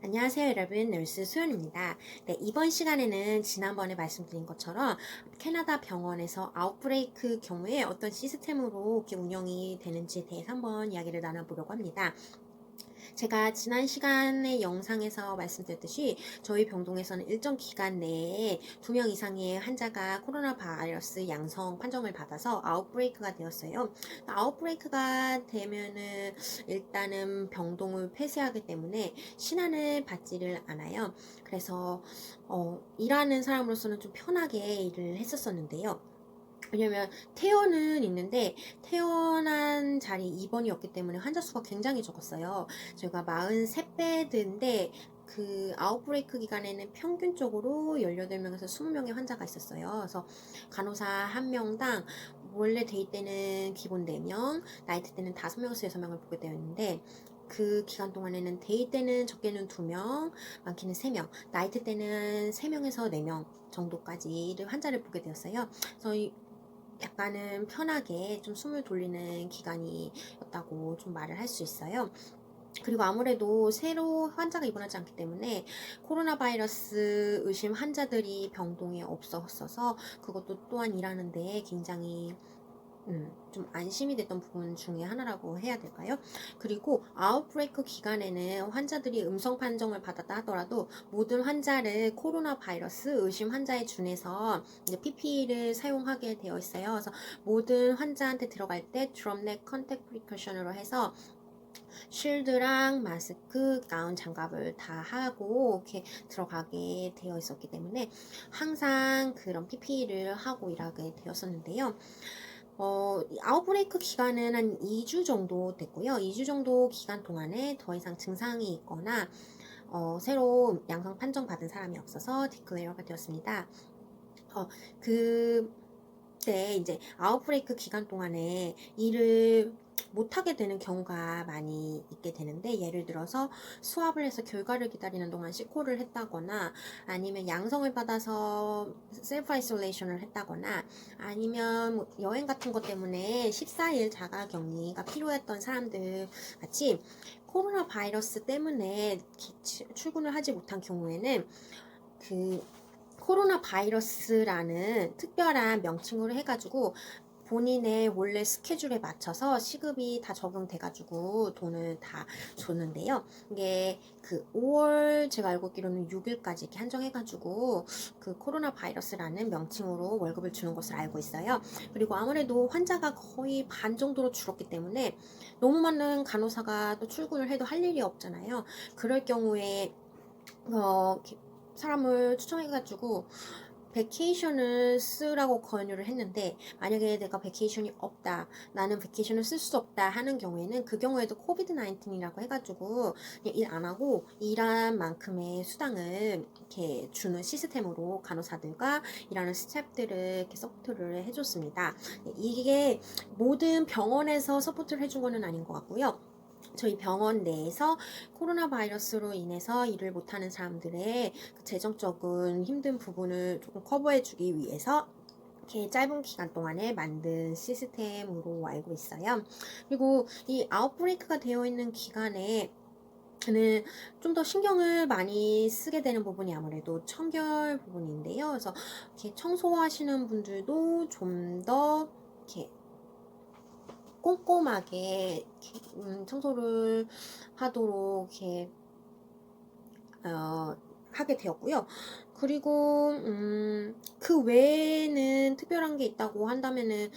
안녕하세요, 여러분. 널스 수연입니다. 네, 이번 시간에는 지난번에 말씀드린 것처럼 캐나다 병원에서 아웃브레이크 경우에 어떤 시스템으로 이렇게 운영이 되는지에 대해서 한번 이야기를 나눠보려고 합니다. 제가 지난 시간의 영상에서 말씀드렸듯이 저희 병동에서는 일정 기간 내에 2명 이상의 환자가 코로나 바이러스 양성 판정을 받아서 아웃브레이크가 되었어요. 아웃브레이크가 되면은 일단은 병동을 폐쇄하기 때문에 신안을 받지를 않아요. 그래서 일하는 사람으로서는 좀 편하게 일을 했었었는데요. 왜냐면 퇴원은 있는데 퇴원한 자리 입원이었기 때문에 환자 수가 굉장히 적었어요. 저희가 43베드인데 그 아웃브레이크 기간에는 평균적으로 18명에서 20명의 환자가 있었어요. 그래서 간호사 1명당 원래 데이 때는 기본 4명, 나이트 때는 5명에서 6명을 보게 되어 있는데 그 기간 동안에는 데이 때는 적게는 2명, 많게는 3명, 나이트 때는 3명에서 4명 정도까지를 환자를 보게 되었어요. 그래서 약간은 편하게 좀 숨을 돌리는 기간이었다고 좀 말을 할 수 있어요. 그리고 아무래도 새로 환자가 입원하지 않기 때문에 코로나 바이러스 의심 환자들이 병동에 없었어서 그것도 또한 일하는데 굉장히 좀 안심이 됐던 부분 중에 하나라고 해야 될까요? 그리고 아웃브레이크 기간에는 환자들이 음성 판정을 받았다 하더라도 모든 환자를 코로나 바이러스 의심 환자에 준해서 이제 PPE를 사용하게 되어 있어요. 그래서 모든 환자한테 들어갈 때 드럼넥 컨택 프리커션으로 해서 쉴드랑 마스크, 가운, 장갑을 다 하고 이렇게 들어가게 되어 있었기 때문에 항상 그런 PPE를 하고 일하게 되었었는데요. 아웃브레이크 기간은 한 2주 정도 됐고요. 2주 정도 기간 동안에 더 이상 증상이 있거나 새로 양성 판정 받은 사람이 없어서 디클레어가 되었습니다. 그때 이제 아웃브레이크 기간 동안에 일을 못하게 되는 경우가 많이 있게 되는데, 예를 들어서 수압을 해서 결과를 기다리는 동안 시코를 했다거나 아니면 양성을 받아서 셀프 아이솔레이션을 했다거나 아니면 뭐 여행 같은 것 때문에 14일 자가 격리가 필요했던 사람들 같이 코로나 바이러스 때문에 출근을 하지 못한 경우에는 그 코로나 바이러스라는 특별한 명칭으로 해가지고 본인의 원래 스케줄에 맞춰서 시급이 다 적용돼가지고 돈을 다 줬는데요. 이게 그 5월 제가 알고 있기로는 6일까지 이렇게 한정해가지고 그 코로나 바이러스라는 명칭으로 월급을 주는 것을 알고 있어요. 그리고 아무래도 환자가 거의 반 정도로 줄었기 때문에 너무 많은 간호사가 또 출근을 해도 할 일이 없잖아요. 그럴 경우에 사람을 추천해가지고 베케이션을 쓰라고 권유를 했는데, 만약에 내가 베케이션이 없다, 나는 베케이션을 쓸 수 없다 하는 경우에는 그 경우에도 코비드 19이라고 해가지고 일 안 하고 일한 만큼의 수당을 이렇게 주는 시스템으로 간호사들과 일하는 스태프들을 이렇게 서포트를 해줬습니다. 이게 모든 병원에서 서포트를 해준 거는 아닌 것 같고요. 저희 병원 내에서 코로나 바이러스로 인해서 일을 못하는 사람들의 재정적인 힘든 부분을 조금 커버해주기 위해서 이렇게 짧은 기간 동안에 만든 시스템으로 알고 있어요. 그리고 이 아웃브레이크가 되어 있는 기간에 저는 좀 더 신경을 많이 쓰게 되는 부분이 아무래도 청결 부분인데요. 그래서 이렇게 청소하시는 분들도 좀 더 이렇게 꼼꼼하게 청소를 하도록 이렇게 하게 되었고요. 그리고 그 외에는 특별한 게 있다고 한다면은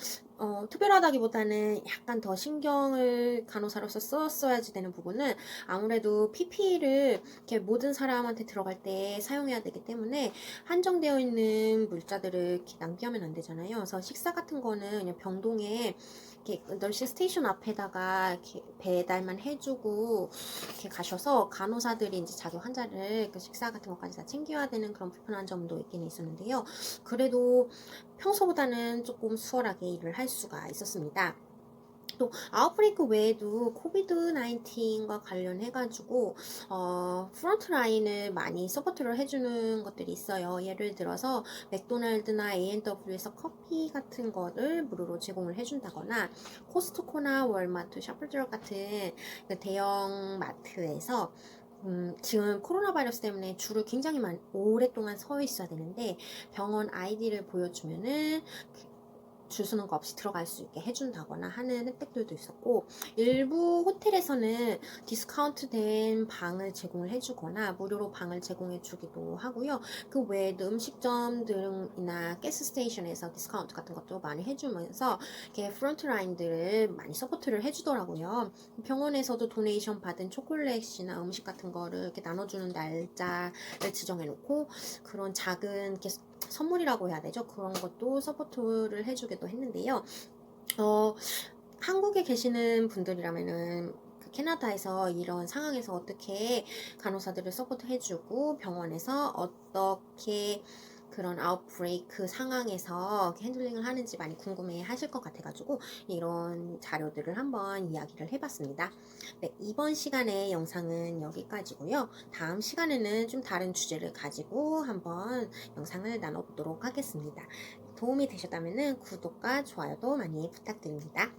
특별하다기보다는 약간 더 신경을 간호사로서 썼어야지 되는 부분은 아무래도 PPE를 이렇게 모든 사람한테 들어갈 때 사용해야 되기 때문에 한정되어 있는 물자들을 이렇게 낭비하면 안 되잖아요. 그래서 식사 같은 거는 그냥 병동에 이렇게 널싱 스테이션 앞에다가 이렇게 배달만 해주고 이렇게 가셔서 간호사들이 이제 자기 환자를 그 식사 같은 것까지 다 챙겨야 되는 그런 불편한 점도 있긴 있었는데요. 그래도 평소보다는 조금 수월하게 일을 할 수가 있었습니다. 또 아웃브레이크 외에도 코비드 19과 관련해가지고 프론트 라인을 많이 서포트를 해주는 것들이 있어요. 예를 들어서 맥도날드나 A&W에서 커피 같은 거를 무료로 제공을 해준다거나 코스트코나 월마트, 샤프드럭 같은 그 대형 마트에서 지금 코로나 바이러스 때문에 줄을 굉장히 오랫동안 서 있어야 되는데 병원 아이디를 보여주면은 줄 서는 거 없이 들어갈 수 있게 해준다거나 하는 혜택들도 있었고, 일부 호텔에서는 디스카운트 된 방을 제공을 해주거나 무료로 방을 제공해 주기도 하고요. 그 외에도 음식점들이나 가스 스테이션에서 디스카운트 같은 것도 많이 해주면서 이렇게 프론트라인들을 많이 서포트를 해주더라고요. 병원에서도 도네이션 받은 초콜릿이나 음식 같은 거를 이렇게 나눠주는 날짜를 지정해 놓고, 그런 작은 이렇게 선물이라고 해야 되죠? 그런 것도 서포트를 해주기도 했는데요. 한국에 계시는 분들이라면은 캐나다에서 이런 상황에서 어떻게 간호사들을 서포트 해주고 병원에서 어떻게 그런 아웃브레이크 상황에서 핸들링을 하는지 많이 궁금해 하실 것 같아가지고 이런 자료들을 한번 이야기를 해봤습니다. 네, 이번 시간의 영상은 여기까지고요. 다음 시간에는 좀 다른 주제를 가지고 한번 영상을 나눠보도록 하겠습니다. 도움이 되셨다면 구독과 좋아요도 많이 부탁드립니다.